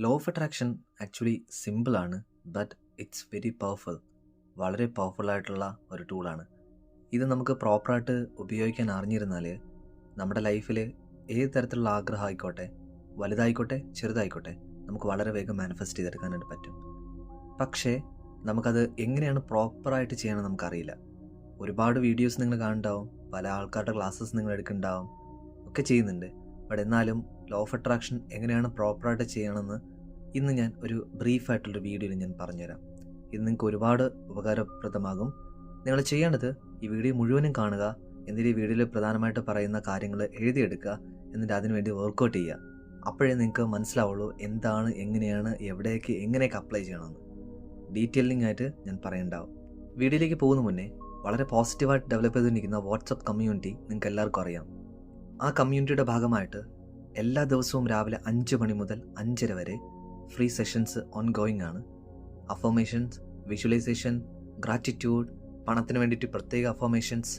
Law of attraction actually സിമ്പിളാണ്, but it's very powerful. വളരെ പവർഫുള്ളായിട്ടുള്ള ഒരു ടൂളാണ്. ഇത് നമുക്ക് പ്രോപ്പറായിട്ട് ഉപയോഗിക്കാൻ അറിഞ്ഞിരുന്നാൽ നമ്മുടെ ലൈഫിൽ ഏത് തരത്തിലുള്ള ആഗ്രഹം ആയിക്കോട്ടെ, വലുതായിക്കോട്ടെ ചെറുതായിക്കോട്ടെ, നമുക്ക് വളരെ വേഗം മാനിഫെസ്റ്റ് ചെയ്തെടുക്കാനായിട്ട് പറ്റും. പക്ഷേ നമുക്കത് എങ്ങനെയാണ് പ്രോപ്പറായിട്ട് ചെയ്യണം നമുക്കറിയില്ല. ഒരുപാട് വീഡിയോസ് നിങ്ങൾ കാണുന്നുണ്ടാവും, പല ആൾക്കാരുടെ ക്ലാസ്സസ് നിങ്ങൾ എടുക്കുന്നുണ്ടാവും, ഒക്കെ ചെയ്യുന്നുണ്ട്. ബട്ട് എന്നാലും ലോ ഓഫ് അട്രാക്ഷൻ എങ്ങനെയാണ് പ്രോപ്പറായിട്ട് ചെയ്യണമെന്ന് ഇന്ന് ഞാൻ ഒരു ബ്രീഫായിട്ടുള്ളൊരു വീഡിയോയിൽ ഞാൻ പറഞ്ഞുതരാം. ഇത് നിങ്ങൾക്ക് ഒരുപാട് ഉപകാരപ്രദമാകും. നിങ്ങൾ ചെയ്യേണ്ടത് ഈ വീഡിയോ മുഴുവനും കാണുക, എന്നിട്ട് ഈ വീഡിയോയിൽ പ്രധാനമായിട്ട് പറയുന്ന കാര്യങ്ങൾ എഴുതിയെടുക്കുക, എന്നിട്ട് അതിനുവേണ്ടി വർക്കൗട്ട് ചെയ്യുക. അപ്പോഴേ നിങ്ങൾക്ക് മനസ്സിലാവുള്ളൂ എന്താണ്, എങ്ങനെയാണ്, എവിടെയൊക്കെ എങ്ങനെയൊക്കെ അപ്ലൈ ചെയ്യണമെന്ന് ഡീറ്റെയിലിംഗ് ആയിട്ട് ഞാൻ പറയുന്നുണ്ടാവും. വീഡിയോയിലേക്ക് പോകുന്ന മുന്നേ വളരെ പോസിറ്റീവായിട്ട് ഡെവലപ്പ് ചെയ്തുകൊണ്ടിരിക്കുന്ന വാട്സപ്പ് കമ്മ്യൂണിറ്റി നിങ്ങൾക്ക് എല്ലാവർക്കും അറിയാം. ആ കമ്മ്യൂണിറ്റിയുടെ ഭാഗമായിട്ട് എല്ലാ ദിവസവും രാവിലെ 5 മണി മുതൽ 5:30 വരെ ഫ്രീ സെഷൻസ് ഓൺഗോയിങ് ആണ്. അഫർമേഷൻസ്, വിഷ്വലൈസേഷൻ, ഗ്രാറ്റിറ്റ്യൂഡ്, പണത്തിന് വേണ്ടിയിട്ട് പ്രത്യേക അഫർമേഷൻസ്,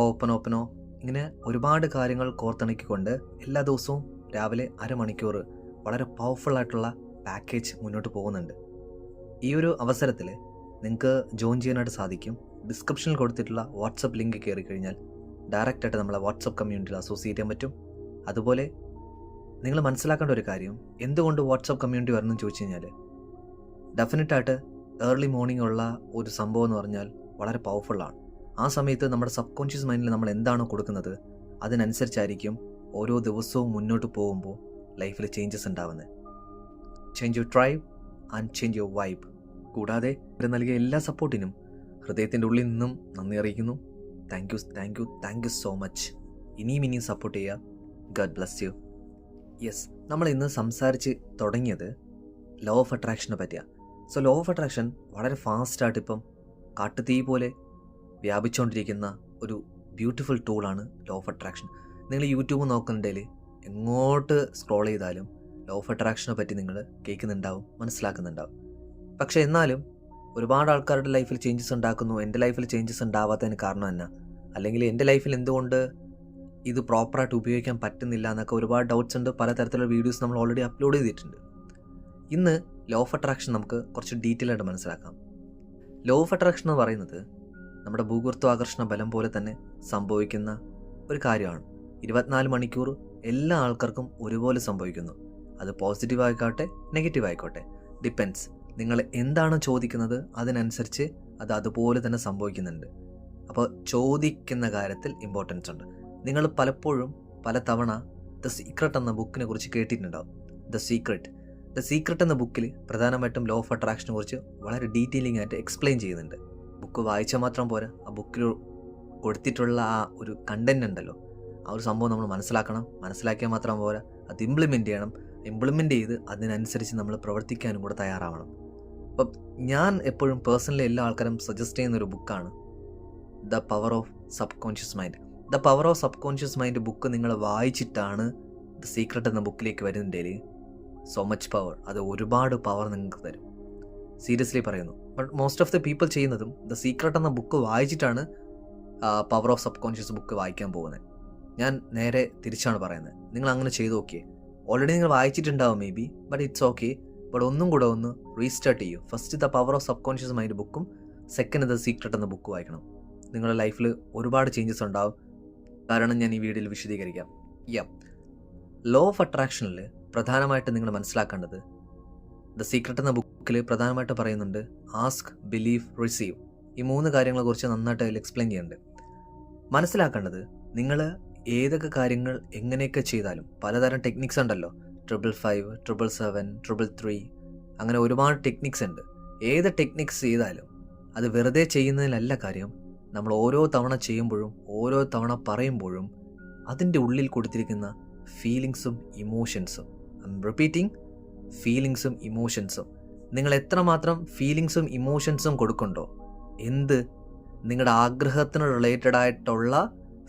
ഓപ്പനോ ഇങ്ങനെ ഒരുപാട് കാര്യങ്ങൾ കോർത്തിണക്കിക്കൊണ്ട് എല്ലാ ദിവസവും രാവിലെ അരമണിക്കൂർ വളരെ പവർഫുള്ളായിട്ടുള്ള പാക്കേജ് മുന്നോട്ട് പോകുന്നുണ്ട്. ഈ ഒരു അവസരത്തിൽ നിങ്ങൾക്ക് ജോയിൻ ചെയ്യാനായിട്ട് സാധിക്കും. ഡിസ്ക്രിപ്ഷനിൽ കൊടുത്തിട്ടുള്ള വാട്സപ്പ് ലിങ്ക് കയറി കഴിഞ്ഞാൽ ഡയറക്റ്റായിട്ട് നമ്മളെ വാട്സപ്പ് കമ്മ്യൂണിറ്റിയിൽ അസോസിയേറ്റ് ചെയ്യാൻ പറ്റും. അതുപോലെ നിങ്ങൾ മനസ്സിലാക്കേണ്ട ഒരു കാര്യം, എന്തുകൊണ്ട് വാട്സപ്പ് കമ്മ്യൂണിറ്റി വരണം എന്ന് ചോദിച്ചു കഴിഞ്ഞാൽ, ഡെഫിനറ്റായിട്ട് ഏർലി മോർണിംഗ് ഉള്ള ഒരു സംഭവം എന്ന് പറഞ്ഞാൽ വളരെ പവർഫുള്ളാണ്. ആ സമയത്ത് നമ്മുടെ സബ് കോൺഷ്യസ് മൈൻഡിൽ നമ്മൾ എന്താണോ കൊടുക്കുന്നത് അതിനനുസരിച്ചായിരിക്കും ഓരോ ദിവസവും മുന്നോട്ട് പോകുമ്പോൾ ലൈഫിൽ ചേഞ്ചസ് ഉണ്ടാവുന്നത്. Change your tribe and change your vibe. കൂടാതെ ഇത് നൽകിയ എല്ലാ സപ്പോർട്ടിനും ഹൃദയത്തിൻ്റെ ഉള്ളിൽ നിന്നും നന്ദി അറിയിക്കുന്നു. Thank you so much. ഇനിയും സപ്പോർട്ട് ചെയ്യുക. God bless you. യെസ്, നമ്മൾ ഇന്ന് സംസാരിച്ച് തുടങ്ങിയത് ലോ ഓഫ് അട്രാക്ഷനെ പറ്റിയാണ്. സോ ലോ ഓഫ് അട്രാക്ഷൻ വളരെ ഫാസ്റ്റായിട്ട് ഇപ്പം കാട്ടുതീ പോലെ വ്യാപിച്ചുകൊണ്ടിരിക്കുന്ന ഒരു ബ്യൂട്ടിഫുൾ ടൂളാണ് ലോ ഓഫ് അട്രാക്ഷൻ. നിങ്ങൾ യൂട്യൂബ് നോക്കുന്നുണ്ടെങ്കിൽ എങ്ങോട്ട് സ്ക്രോൾ ചെയ്താലും ലോ ഓഫ് അട്രാക്ഷനെ പറ്റി നിങ്ങൾ കേൾക്കുന്നുണ്ടാവും, മനസ്സിലാക്കുന്നുണ്ടാവും. പക്ഷേ എന്നാലും ഒരുപാട് ആൾക്കാരുടെ ലൈഫിൽ ചേഞ്ചസ് ഉണ്ടാക്കുന്നു. എൻ്റെ ലൈഫിൽ ചേഞ്ചസ് ഉണ്ടാവാത്തതിന് കാരണം എന്നാ, അല്ലെങ്കിൽ എൻ്റെ ലൈഫിൽ എന്തുകൊണ്ട് ഇത് പ്രോപ്പറായിട്ട് ഉപയോഗിക്കാൻ പറ്റുന്നില്ല എന്നൊക്കെ ഒരുപാട് ഡൗട്ട്സ് ഉണ്ട്. പലതരത്തിലുള്ള വീഡിയോസ് നമ്മൾ ഓൾറെഡി അപ്ലോഡ് ചെയ്തിട്ടുണ്ട്. ഇന്ന് ലോ ഓഫ് അട്രാക്ഷൻ നമുക്ക് കുറച്ച് ഡീറ്റെയിൽ ആയിട്ട് മനസ്സിലാക്കാം. ലോ ഓഫ് അട്രാക്ഷൻ എന്ന് പറയുന്നത് നമ്മുടെ ഭൂഗുരുത്വാകർഷണ ബലം പോലെ തന്നെ സംഭവിക്കുന്ന ഒരു കാര്യമാണ്. 24 മണിക്കൂർ എല്ലാ ആൾക്കാർക്കും ഒരുപോലെ സംഭവിക്കുന്നു. അത് പോസിറ്റീവ് ആയിക്കോട്ടെ നെഗറ്റീവ് ആയിക്കോട്ടെ, ഡിപ്പെൻസ്. നിങ്ങൾ എന്താണ് ചോദിക്കുന്നത് അതിനനുസരിച്ച് അത് അതുപോലെ തന്നെ സംഭവിക്കുന്നുണ്ട്. അപ്പോൾ ചോദിക്കുന്ന കാര്യത്തിൽ ഇമ്പോർട്ടൻസ് ഉണ്ട്. നിങ്ങൾ പലപ്പോഴും പലതവണ ദ സീക്രട്ട് എന്ന ബുക്കിനെ കുറിച്ച് കേട്ടിട്ടുണ്ടാവും. ദ സീക്രട്ട് എന്ന ബുക്കിൽ പ്രധാനമായിട്ടും ലോ ഓഫ് അട്രാക്ഷനെ കുറിച്ച് വളരെ ഡീറ്റെയിലിംഗ് ആയിട്ട് എക്സ്പ്ലെയിൻ ചെയ്യുന്നുണ്ട്. ബുക്ക് വായിച്ചാൽ മാത്രം പോരാ, ആ ബുക്കിൽ കൊടുത്തിട്ടുള്ള ആ ഒരു കണ്ടന്റ് ഉണ്ടല്ലോ, ആ ഒരു സംഭവം നമ്മൾ മനസ്സിലാക്കിയാൽ മാത്രം പോരാ, അത് ഇംപ്ലിമെൻ്റ് ചെയ്യണം. ഇംപ്ലിമെൻ്റ് ചെയ്ത് അതിനനുസരിച്ച് നമ്മൾ പ്രവർത്തിക്കാനും കൂടെ തയ്യാറാവണം. അപ്പം ഞാൻ എപ്പോഴും പേഴ്സണലി എല്ലാ ആൾക്കാരും സജസ്റ്റ് ചെയ്യുന്ന ഒരു ബുക്കാണ് the power of subconscious mind. The power of subconscious mind book നിങ്ങൾ വായിച്ചിട്ടാണ് ദ സീക്രട്ട് എന്ന ബുക്കിലേക്ക് വരുന്നുണ്ടെങ്കിൽ സോ മച്ച് പവർ, അത് ഒരുപാട് പവർ നിങ്ങൾക്ക് തരും. സീരിയസ്ലി പറയുന്നു. But most of the people ചെയ്യുന്നതും ദ സീക്രട്ട് എന്ന ബുക്ക് വായിച്ചിട്ടാണ് power of subconscious book വായിക്കാൻ പോകുന്നത്. ഞാൻ നേരെ തിരിച്ചാണ് പറയുന്നത്. നിങ്ങൾ അങ്ങനെ ചെയ്ത് നോക്കിയേ. ഓൾറെഡി നിങ്ങൾ വായിച്ചിട്ടുണ്ടാവും maybe, but it's okay. But ഒന്നും കൂടെ ഒന്ന് റീസ്റ്റാർട്ട് ചെയ്യൂ. First the power of subconscious mind ബുക്കും സെക്കൻഡ് ദ സീക്രട്ട് എന്ന ബുക്ക് വായിക്കണം. നിങ്ങളുടെ ലൈഫിൽ ഒരുപാട് ചേഞ്ചസ് ഉണ്ടാവും. കാരണം ഞാൻ ഈ വീഡിയോയിൽ വിശദീകരിക്കാം. ലോ ഓഫ് അട്രാക്ഷനിൽ പ്രധാനമായിട്ട് നിങ്ങൾ മനസ്സിലാക്കേണ്ടത്, ദ സീക്രട്ട് എന്ന ബുക്കിൽ പ്രധാനമായിട്ട് പറയുന്നുണ്ട് ആസ്ക്, ബിലീവ്, റിസീവ്. ഈ 3 കാര്യങ്ങളെക്കുറിച്ച് നന്നായിട്ട് അതിൽ എക്സ്പ്ലെയിൻ ചെയ്യുന്നുണ്ട്. മനസ്സിലാക്കേണ്ടത്, നിങ്ങൾ ഏതൊക്കെ കാര്യങ്ങൾ എങ്ങനെയൊക്കെ ചെയ്താലും പലതരം ടെക്നിക്സ് ഉണ്ടല്ലോ. 555, 777, 333, അങ്ങനെ ഒരുപാട് ടെക്നിക്സ് ഉണ്ട്. ഏത് ടെക്നിക്സ് ചെയ്താലും അത് വെറുതെ ചെയ്യുന്നതിലല്ല കാര്യം. നമ്മൾ ഓരോ തവണ ചെയ്യുമ്പോഴും ഓരോ തവണ പറയുമ്പോഴും അതിൻ്റെ ഉള്ളിൽ കൊടുത്തിരിക്കുന്ന ഫീലിങ്സും ഇമോഷൻസും, ഫീലിങ്സും ഇമോഷൻസും, നിങ്ങൾ എത്രമാത്രം ഫീലിങ്സും ഇമോഷൻസും കൊടുക്കുന്നുണ്ടോ, നിങ്ങളുടെ ആഗ്രഹത്തിന് റിലേറ്റഡ് ആയിട്ടുള്ള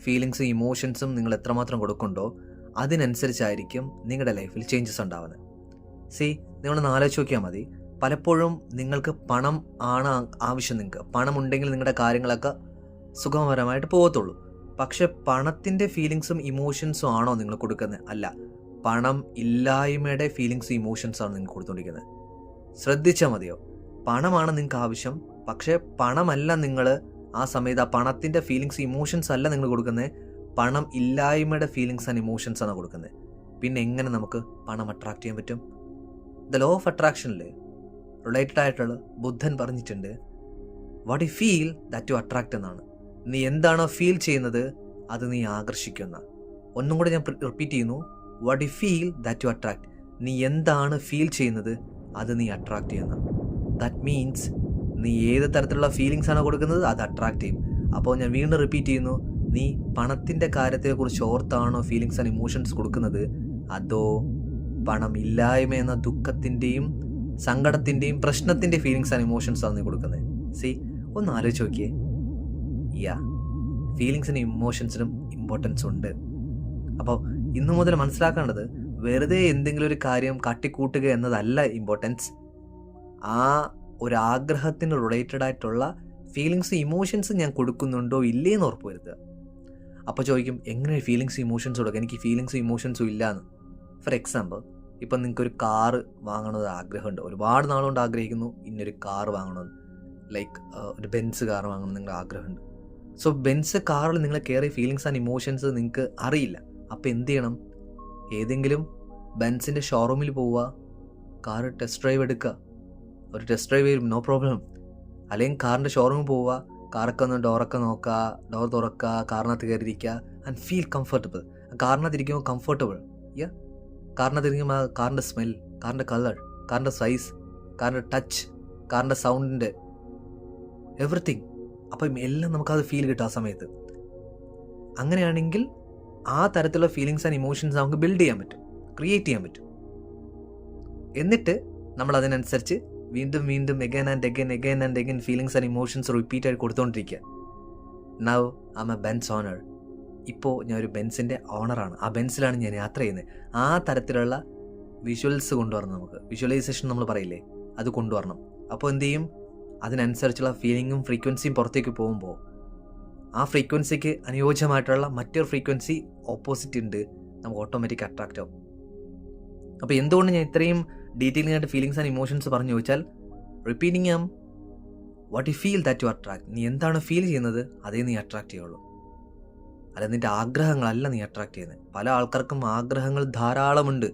ഫീലിങ്സും ഇമോഷൻസും നിങ്ങൾ എത്രമാത്രം കൊടുക്കുന്നുണ്ടോ അതിനനുസരിച്ചായിരിക്കും നിങ്ങളുടെ ലൈഫിൽ ചേഞ്ചസ് ഉണ്ടാവുന്നത്. നിങ്ങളൊന്ന് ആലോചിച്ച് നോക്കിയാൽ മതി. പലപ്പോഴും നിങ്ങൾക്ക് പണം ആണ് ആവശ്യം. നിങ്ങൾക്ക് പണമുണ്ടെങ്കിൽ നിങ്ങളുടെ കാര്യങ്ങളൊക്കെ സുഖകരമായിട്ട് പോകത്തുള്ളൂ. പക്ഷെ പണത്തിൻ്റെ ഫീലിങ്സും ഇമോഷൻസും ആണോ നിങ്ങൾ കൊടുക്കുന്നത്? അല്ല. പണം ഇല്ലായ്മയുടെ ഫീലിങ്സ് ഇമോഷൻസാണ് നിങ്ങൾക്ക് കൊടുത്തുകൊണ്ടിരിക്കുന്നത്. ശ്രദ്ധിച്ചാൽ മതിയോ? പണമാണ് നിങ്ങൾക്ക് ആവശ്യം, പക്ഷേ പണമല്ല നിങ്ങൾ ആ സമയത്ത് ആ പണത്തിൻ്റെ ഫീലിങ്സ് ഇമോഷൻസ് അല്ല നിങ്ങൾ കൊടുക്കുന്നത്, പണം ഇല്ലായ്മയുടെ ഫീലിങ്സ് ആൻഡ് ഇമോഷൻസാണ് കൊടുക്കുന്നത്. പിന്നെ എങ്ങനെ നമുക്ക് പണം അട്രാക്ട് ചെയ്യാൻ പറ്റും? ദ ലോ ഓഫ് അട്രാക്ഷനിൽ റിലേറ്റഡ് ആയിട്ടുള്ള ബുദ്ധൻ പറഞ്ഞിട്ടുണ്ട്, what you feel that you attract എന്നാണ്. നീ എന്താണോ ഫീൽ ചെയ്യുന്നത് അത് നീ ആകർഷിക്കുന്ന. ഒന്നും കൂടെ ഞാൻ റിപ്പീറ്റ് ചെയ്യുന്നു, what you feel that you attract. നീ എന്താണ് ഫീൽ ചെയ്യുന്നത് അത് നീ അട്രാക്ട് ചെയ്യുന്ന. ദാറ്റ് മീൻസ് നീ ഏത് തരത്തിലുള്ള ഫീലിങ്സ് ആണ് കൊടുക്കുന്നത് അത് അട്രാക്ട് ചെയ്യും. അപ്പോൾ ഞാൻ വീണ്ടും റിപ്പീറ്റ് ചെയ്യുന്നു, നീ പണത്തിൻ്റെ കാര്യത്തെക്കുറിച്ച് ഓർത്താണോ ഫീലിങ്സ് ആൻഡ് ഇമോഷൻസ് കൊടുക്കുന്നത്, അതോ പണം ഇല്ലായ്മ എന്ന ദുഃഖത്തിൻ്റെയും സങ്കടത്തിൻ്റെയും പ്രശ്നത്തിൻ്റെ ഫീലിങ്സ് ആൻഡ് ഇമോഷൻസാണ് നീ കൊടുക്കുന്നത്? ഒന്ന് ആലോചിച്ച് നോക്കിയേ. ഫീലിങ്സിനും ഇമോഷൻസിനും ഇമ്പോർട്ടൻസ് ഉണ്ട്. അപ്പോൾ ഇന്നു മുതൽ മനസ്സിലാക്കേണ്ടത് വെറുതെ എന്തെങ്കിലും ഒരു കാര്യം കാട്ടിക്കൂട്ടുക എന്നതല്ല ഇമ്പോർട്ടൻസ്. ആ ഒരു ആഗ്രഹത്തിന് റിലേറ്റഡ് ആയിട്ടുള്ള ഫീലിങ്സ് ഇമോഷൻസ് ഞാൻ കൊടുക്കുന്നുണ്ടോ ഇല്ലേന്ന് ഉറപ്പ് വരുത്തുക. അപ്പോൾ ചോദിക്കും, എങ്ങനെ ഫീലിങ്സ് ഇമോഷൻസ് കൊടുക്കുക, എനിക്ക് ഫീലിങ്സും ഇമോഷൻസും ഇല്ലയെന്ന്. ഫോർ എക്സാമ്പിൾ, ഇപ്പം നിങ്ങൾക്കൊരു കാറ് വാങ്ങണമെന്ന് ആഗ്രഹമുണ്ട്, ഒരുപാട് നാളുകൊണ്ട് ആഗ്രഹിക്കുന്നു ഇന്നൊരു കാറ് വാങ്ങണമെന്ന്. ലൈക്ക് ഒരു ബെൻസ് കാർ വാങ്ങണം നിങ്ങളുടെ ആഗ്രഹമുണ്ട്. സോ ബെൻസ് കാറിൽ നിങ്ങൾ കയറി ഫീലിങ്സ് ആൻഡ് ഇമോഷൻസ് നിങ്ങൾക്ക് അറിയില്ല. അപ്പോൾ എന്ത് ചെയ്യണം? ഏതെങ്കിലും ബെൻസിൻ്റെ ഷോറൂമിൽ പോവുക, കാറ് ടെസ്റ്റ് ഡ്രൈവ് എടുക്കുക. ഒരു ടെസ്റ്റ് ഡ്രൈവ് വരും, നോ പ്രോബ്ലം. അല്ലെങ്കിൽ കാറിൻ്റെ ഷോറൂമിൽ പോവുക, കാറൊക്കെ ഒന്ന് ഡോറൊക്കെ നോക്കുക, ഡോർ തുറക്കുക, കാറിനകത്ത് കയറിയിരിക്കുക ആൻഡ് ഫീൽ കംഫർട്ടബിൾ. കാറിനകത്ത് ഇരിക്കുമ്പോൾ കംഫർട്ടബിൾ. കാറിനകത്ത് ഇരിക്കുമ്പോൾ കാറിൻ്റെ സ്മെൽ, കാറിൻ്റെ കളർ, കാറിൻ്റെ സൈസ്, കാറിൻ്റെ ടച്ച്, കാറിൻ്റെ സൗണ്ടിൻ്റെ എവറിത്തിങ്. അപ്പം എല്ലാം നമുക്കത് ഫീൽ കിട്ടും ആ സമയത്ത്. അങ്ങനെയാണെങ്കിൽ ആ തരത്തിലുള്ള ഫീലിങ്സ് ആൻഡ് ഇമോഷൻസ് നമുക്ക് ബിൽഡ് ചെയ്യാൻ പറ്റും, ക്രിയേറ്റ് ചെയ്യാൻ പറ്റും. എന്നിട്ട് നമ്മൾ അതിനനുസരിച്ച് വീണ്ടും വീണ്ടും again and again feelings and emotions repeat ആയിട്ട് കൊടുത്തുകൊണ്ടിരിക്കുക. Now I'm a Benz owner. ഇപ്പോൾ ഞാൻ ഒരു ബെൻസിൻ്റെ ഓണറാണ്, ആ ബെൻസിലാണ് ഞാൻ യാത്ര ചെയ്യുന്നത്. ആ തരത്തിലുള്ള വിഷ്വൽസ് കൊണ്ടുവരണം. നമുക്ക് വിഷ്വലൈസേഷൻ നമ്മൾ പറയില്ലേ, അത് കൊണ്ടുവരണം. അപ്പോൾ എന്ത് ചെയ്യും? അതിനനുസരിച്ചുള്ള ഫീലിങ്ങും ഫ്രീക്വൻസിയും പുറത്തേക്ക് പോകുമ്പോൾ ആ ഫ്രീക്വൻസിക്ക് അനുയോജ്യമായിട്ടുള്ള മറ്റൊരു ഫ്രീക്വൻസി ഓപ്പോസിറ്റ് ഉണ്ട്, നമുക്ക് ഓട്ടോമാറ്റിക് അട്രാക്റ്റ് ആവും. അപ്പോൾ എന്തുകൊണ്ട് ഞാൻ ഇത്രയും ഡീറ്റെയിലിംഗ് ആയിട്ട് ഫീലിങ്സ് ആൻഡ് ഇമോഷൻസ് പറഞ്ഞു ചോദിച്ചാൽ, repeating um, what you feel that you attract. നീ എന്താണ് ഫീൽ ചെയ്യുന്നത് അതേ നീ അട്രാക്ട് ചെയ്യുള്ളൂ. അല്ല നിൻ്റെ ആഗ്രഹങ്ങളല്ല നീ അട്രാക്ട് ചെയ്യുന്നത്. പല ആൾക്കാർക്കും ആഗ്രഹങ്ങൾ ധാരാളമുണ്ട്,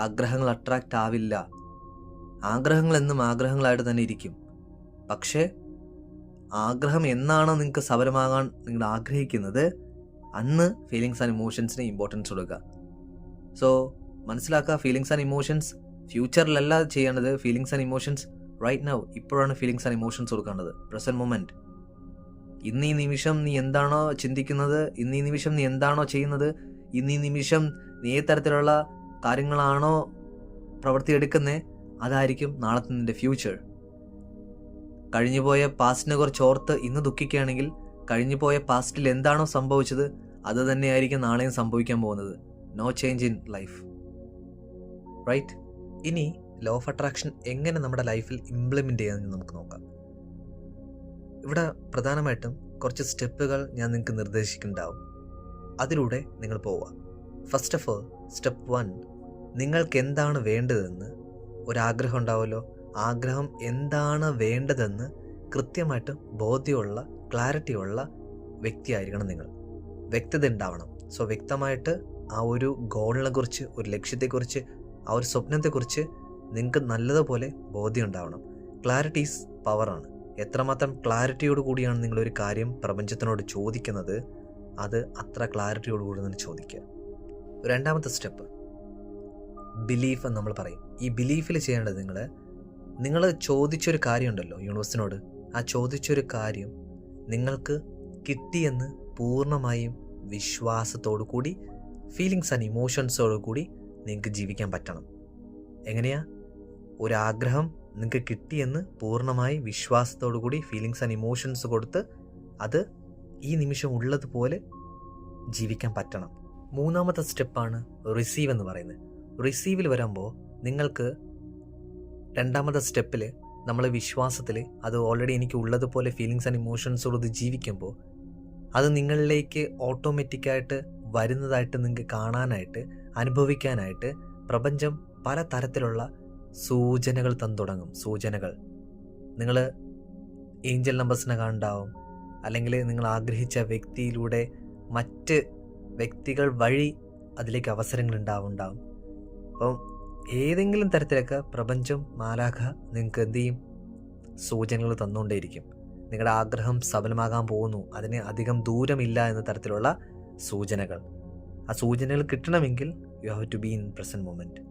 ആഗ്രഹങ്ങൾ അട്രാക്റ്റ് ആവില്ല. ആഗ്രഹങ്ങൾ എന്നും ആഗ്രഹങ്ങളായിട്ട് തന്നെ ഇരിക്കും. പക്ഷേ ആഗ്രഹം എന്നാണോ നിങ്ങൾക്ക് സഫലമാകാൻ നിങ്ങൾ ആഗ്രഹിക്കുന്നത് അന്ന് ഫീലിങ്സ് ആൻഡ് ഇമോഷൻസിന് ഇമ്പോർട്ടൻസ് കൊടുക്കുക. സോ മനസ്സിലാക്കുക, ഫീലിങ്സ് ആൻഡ് ഇമോഷൻസ് ഫ്യൂച്ചറിലല്ല ചെയ്യേണ്ടത്. Feelings and emotions right now, ഇപ്പോഴാണ് ഫീലിങ്സ് ആൻഡ് ഇമോഷൻസ് കൊടുക്കേണ്ടത്. Present moment. ഇന്ന് ഈ നിമിഷം നീ എന്താണോ ചിന്തിക്കുന്നത്, ഇന്ന് ഈ നിമിഷം നീ എന്താണോ ചെയ്യുന്നത്, ഇന്ന് ഈ നിമിഷം നീ ഏത് തരത്തിലുള്ള കാര്യങ്ങളാണോ പ്രവൃത്തിയെടുക്കുന്നത് അതായിരിക്കും നാളത്തെ നിൻ്റെ ഫ്യൂച്ചർ. കഴിഞ്ഞുപോയ പാസ്റ്റിനെ കുറിച്ച് ഓർത്ത് ഇന്ന് ദുഃഖിക്കുകയാണെങ്കിൽ കഴിഞ്ഞുപോയ പാസ്റ്റിൽ എന്താണോ സംഭവിച്ചത് അത് തന്നെയായിരിക്കും നാളെയും സംഭവിക്കാൻ പോകുന്നത്. No change in life, right? ഇനി ലോ ഓഫ് അട്രാക്ഷൻ എങ്ങനെ നമ്മുടെ ലൈഫിൽ ഇംപ്ലിമെൻ്റ് ചെയ്യാമെന്ന് നമുക്ക് നോക്കാം. ഇവിടെ പ്രധാനമായിട്ടും കുറച്ച് സ്റ്റെപ്പുകൾ ഞാൻ നിങ്ങൾക്ക് നിർദ്ദേശിക്കുന്നുണ്ടാവും. അതിലൂടെ നിങ്ങൾ പോവുക. ഫസ്റ്റ് ഓഫ് ഓൾ, സ്റ്റെപ്പ് 1, നിങ്ങൾക്ക് എന്താണ് വേണ്ടതെന്ന് ഒരാഗ്രഹം ഉണ്ടാവുമല്ലോ. ആഗ്രഹം എന്താണ് വേണ്ടതെന്ന് കൃത്യമായിട്ട് ബോധ്യമുള്ള ക്ലാരിറ്റിയുള്ള വ്യക്തിയായിരിക്കണം നിങ്ങൾ. വ്യക്തത ഉണ്ടാവണം. സോ വ്യക്തമായിട്ട് ആ ഒരു ഗോളിനെ കുറിച്ച്, ഒരു ലക്ഷ്യത്തെക്കുറിച്ച്, ആ ഒരു സ്വപ്നത്തെക്കുറിച്ച് നിങ്ങൾക്ക് നല്ലതുപോലെ ബോധ്യം ഉണ്ടാവണം. ക്ലാരിറ്റി ഈസ് പവറാണ്. എത്രമാത്രം ക്ലാരിറ്റിയോട് കൂടിയാണ് നിങ്ങളൊരു കാര്യം പ്രപഞ്ചത്തിനോട് ചോദിക്കുന്നത്, അത് അത്ര ക്ലാരിറ്റിയോട് കൂടി തന്നെ ചോദിക്കുക. രണ്ടാമത്തെ സ്റ്റെപ്പ് ബിലീഫ് എന്ന് നമ്മൾ പറയും. ഈ ബിലീഫിൽ ചെയ്യേണ്ടത് നിങ്ങൾ ചോദിച്ചൊരു കാര്യമുണ്ടല്ലോ യൂണിവേഴ്സിനോട്, ആ ചോദിച്ചൊരു കാര്യം നിങ്ങൾക്ക് കിട്ടിയെന്ന് പൂർണ്ണമായും വിശ്വാസത്തോടു കൂടി, ഫീലിങ്സ് ആൻഡ് ഇമോഷൻസോടു കൂടി നിങ്ങൾക്ക് ജീവിക്കാൻ പറ്റണം. എങ്ങനെയാ? ഒരാഗ്രഹം നിങ്ങൾക്ക് കിട്ടിയെന്ന് പൂർണ്ണമായി വിശ്വാസത്തോടു കൂടി ഫീലിങ്സ് ആൻഡ് ഇമോഷൻസ് കൊടുത്ത് അത് ഈ നിമിഷം ഉള്ളതുപോലെ ജീവിക്കാൻ പറ്റണം. മൂന്നാമത്തെ സ്റ്റെപ്പാണ് റിസീവ് എന്ന് പറയുന്നത്. റിസീവിൽ വരുമ്പോൾ നിങ്ങൾക്ക് രണ്ടാമത്തെ സ്റ്റെപ്പിൽ നമ്മൾ വിശ്വാസത്തിൽ അത് ഓൾറെഡി എനിക്ക് ഉള്ളതുപോലെ ഫീലിങ്സ് ആൻഡ് ഇമോഷൻസോട് ജീവിക്കുമ്പോൾ അത് നിങ്ങളിലേക്ക് ഓട്ടോമാറ്റിക്കായിട്ട് വരുന്നതായിട്ട് നിങ്ങൾക്ക് കാണാനായിട്ട് അനുഭവിക്കാനായിട്ട് പ്രപഞ്ചം പല തരത്തിലുള്ള സൂചനകൾ തന്നു തുടങ്ങും. സൂചനകൾ നിങ്ങൾ ഏഞ്ചൽ നമ്പേഴ്സിനെ കാണുന്നുണ്ടാവും, അല്ലെങ്കിൽ നിങ്ങൾ ആഗ്രഹിച്ച വ്യക്തിയിലൂടെ മറ്റ് വ്യക്തികൾ വഴി അതിലേക്ക് അവസരങ്ങൾ ഉണ്ടാവും. അപ്പം ഏതെങ്കിലും തരത്തിലൊക്കെ പ്രപഞ്ചം മാലാഖ നിങ്ങൾക്ക് എന്ത് ചെയ്യും, സൂചനകൾ തന്നുകൊണ്ടേയിരിക്കും. നിങ്ങളുടെ ആഗ്രഹം സഫലമാകാൻ പോകുന്നു, അതിന് അധികം ദൂരമില്ല എന്ന തരത്തിലുള്ള സൂചനകൾ. ആ സൂചനകൾ കിട്ടണമെങ്കിൽ you have to be in present moment.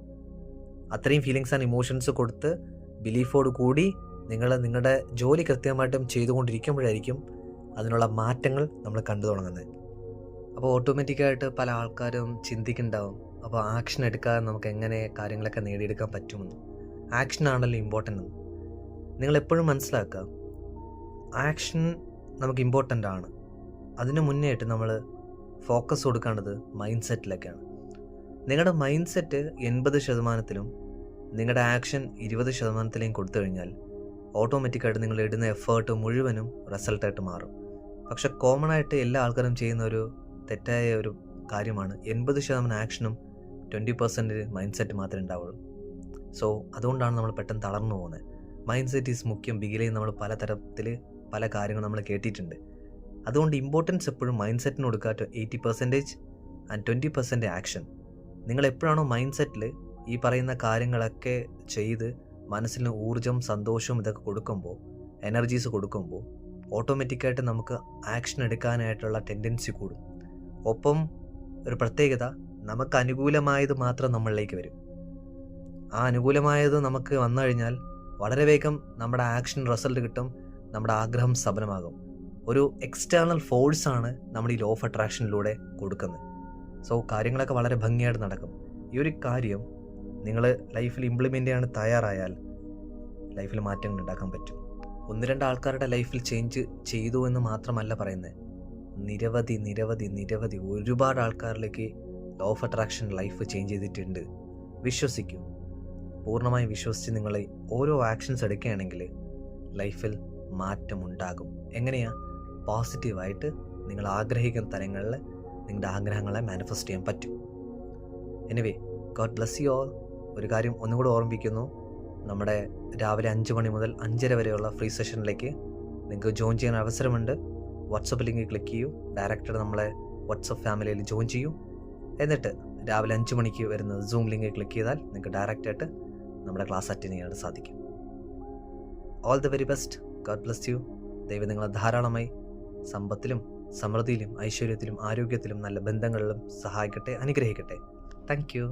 അത്രയും ഫീലിങ്സ് ആൻഡ് ഇമോഷൻസ് കൊടുത്ത് ബിലീഫോട് കൂടി നിങ്ങൾ നിങ്ങളുടെ ജോലി കൃത്യമായിട്ടും ചെയ്തുകൊണ്ടിരിക്കുമ്പോഴായിരിക്കും അതിനുള്ള മാറ്റങ്ങൾ നമ്മൾ കണ്ടു തുടങ്ങുന്നത്. അപ്പോൾ ഓട്ടോമാറ്റിക്കായിട്ട് പല ആൾക്കാരും ചിന്തിക്കുന്നുണ്ടാവും, അപ്പോൾ ആക്ഷൻ എടുക്കാതെ നമുക്ക് എങ്ങനെ കാര്യങ്ങളൊക്കെ നേടിയെടുക്കാൻ പറ്റുമെന്ന്. ആക്ഷനാണല്ലോ ഇമ്പോർട്ടൻ്റ് എന്ന് നിങ്ങളെപ്പോഴും മനസ്സിലാക്കുക. ആക്ഷൻ നമുക്ക് ഇമ്പോർട്ടൻ്റ് ആണ്. അതിന് മുന്നേ ആയിട്ട് നമ്മൾ ഫോക്കസ് കൊടുക്കേണ്ടത് മൈൻഡ് സെറ്റിലൊക്കെയാണ്. നിങ്ങളുടെ മൈൻഡ് സെറ്റ് 80%, നിങ്ങളുടെ ആക്ഷൻ 20% കൊടുത്തു കഴിഞ്ഞാൽ ഓട്ടോമാറ്റിക്കായിട്ട് നിങ്ങൾ ഇടുന്ന എഫേർട്ട് മുഴുവനും റിസൾട്ടായിട്ട് മാറും. പക്ഷെ കോമൺ ആയിട്ട് എല്ലാ ആൾക്കാരും ചെയ്യുന്ന ഒരു തെറ്റായ ഒരു കാര്യമാണ് 80% ആക്ഷനും 20% മൈൻഡ് സെറ്റ് മാത്രമേ ഉണ്ടാവുള്ളൂ. സോ അതുകൊണ്ടാണ് നമ്മൾ പെട്ടെന്ന് തളർന്നു പോകുന്നത്. മൈൻഡ് സെറ്റ് ഈസ് മുഖ്യം. ബിഗിലയിൽ നമ്മൾ പല കാര്യങ്ങൾ നമ്മൾ കേട്ടിട്ടുണ്ട്. അതുകൊണ്ട് ഇമ്പോർട്ടൻസ് എപ്പോഴും മൈൻഡ് സെറ്റിന് കൊടുക്കുക. 80% ആൻഡ് 20% ആക്ഷൻ. നിങ്ങൾ എപ്പോഴാണോ മൈൻഡ് സെറ്റിൽ ഈ പറയുന്ന കാര്യങ്ങളൊക്കെ ചെയ്ത് മനസ്സിന് ഊർജം, സന്തോഷവും ഇതൊക്കെ കൊടുക്കുമ്പോൾ, എനർജീസ് കൊടുക്കുമ്പോൾ ഓട്ടോമാറ്റിക്കായിട്ട് നമുക്ക് ആക്ഷൻ എടുക്കാനായിട്ടുള്ള ടെൻഡൻസി കൂടും. ഒപ്പം ഒരു പ്രത്യേകത, നമുക്ക് അനുകൂലമായത് മാത്രം നമ്മളിലേക്ക് വരും. ആ അനുകൂലമായത് നമുക്ക് വന്നു കഴിഞ്ഞാൽ വളരെ വേഗം നമ്മുടെ ആക്ഷൻ റിസൾട്ട് കിട്ടും, നമ്മുടെ ആഗ്രഹം സഫലമാകും. ഒരു എക്സ്റ്റേണൽ ഫോഴ്സാണ് നമ്മൾ ഈ ലോ ഓഫ് അട്രാക്ഷനിലൂടെ കൊടുക്കുന്നത്. സോ കാര്യങ്ങളൊക്കെ വളരെ ഭംഗിയായിട്ട് നടക്കും. ഈ ഒരു കാര്യം നിങ്ങൾ ലൈഫിൽ ഇംപ്ലിമെൻ്റ് ചെയ്യാൻ തയ്യാറായാൽ ലൈഫിൽ മാറ്റങ്ങൾ ഉണ്ടാക്കാൻ പറ്റും. 1-2 ആൾക്കാരുടെ ലൈഫിൽ ചേഞ്ച് ചെയ്തു എന്ന് മാത്രമല്ല പറയുന്നത്, നിരവധി ഒരുപാട് ആൾക്കാരിലേക്ക് law of attraction life change ചെയ്തിട്ടുണ്ട്. വിശ്വസിക്കൂ, പൂർണ്ണമായി വിശ്വസിച്ച് നിങ്ങൾ ഓരോ ആക്ഷൻസ് എടുക്കുകയാണെങ്കിൽ ലൈഫിൽ മാറ്റമുണ്ടാകും. എങ്ങനെയാ? പോസിറ്റീവായിട്ട് നിങ്ങൾ ആഗ്രഹിക്കുന്ന തലങ്ങളിൽ നിങ്ങളുടെ ആഗ്രഹങ്ങളെ മാനിഫെസ്റ്റ് ചെയ്യാൻ പറ്റും. Anyway, God bless you all. ഒരു കാര്യം ഒന്നുകൂടെ ഓർമ്മിപ്പിക്കുന്നു, നമ്മുടെ രാവിലെ 5 മണി മുതൽ 5:30 വരെയുള്ള ഫ്രീ സെഷനിലേക്ക് നിങ്ങൾക്ക് ജോയിൻ ചെയ്യാൻ അവസരമുണ്ട്. വാട്സപ്പ് ലിങ്ക് ക്ലിക്ക് ചെയ്യൂ, ഡയറക്റ്റ് നമ്മളെ വാട്സപ്പ് ഫാമിലിയിൽ ജോയിൻ ചെയ്യൂ. എന്നിട്ട് രാവിലെ 5 മണിക്ക് വരുന്ന സൂം ലിങ്ക് ക്ലിക്ക് ചെയ്താൽ നിങ്ങൾക്ക് ഡയറക്റ്റായിട്ട് നമ്മുടെ ക്ലാസ് അറ്റൻഡ് ചെയ്യാൻ സാധിക്കും. All the very best. God bless you. ദൈവം നിങ്ങളെ ധാരാളമായി സമ്പത്തിലും സമൃദ്ധിയിലും ഐശ്വര്യത്തിലും ആരോഗ്യത്തിലും നല്ല ബന്ധങ്ങളിലും സഹായിക്കട്ടെ, അനുഗ്രഹിക്കട്ടെ. Thank you.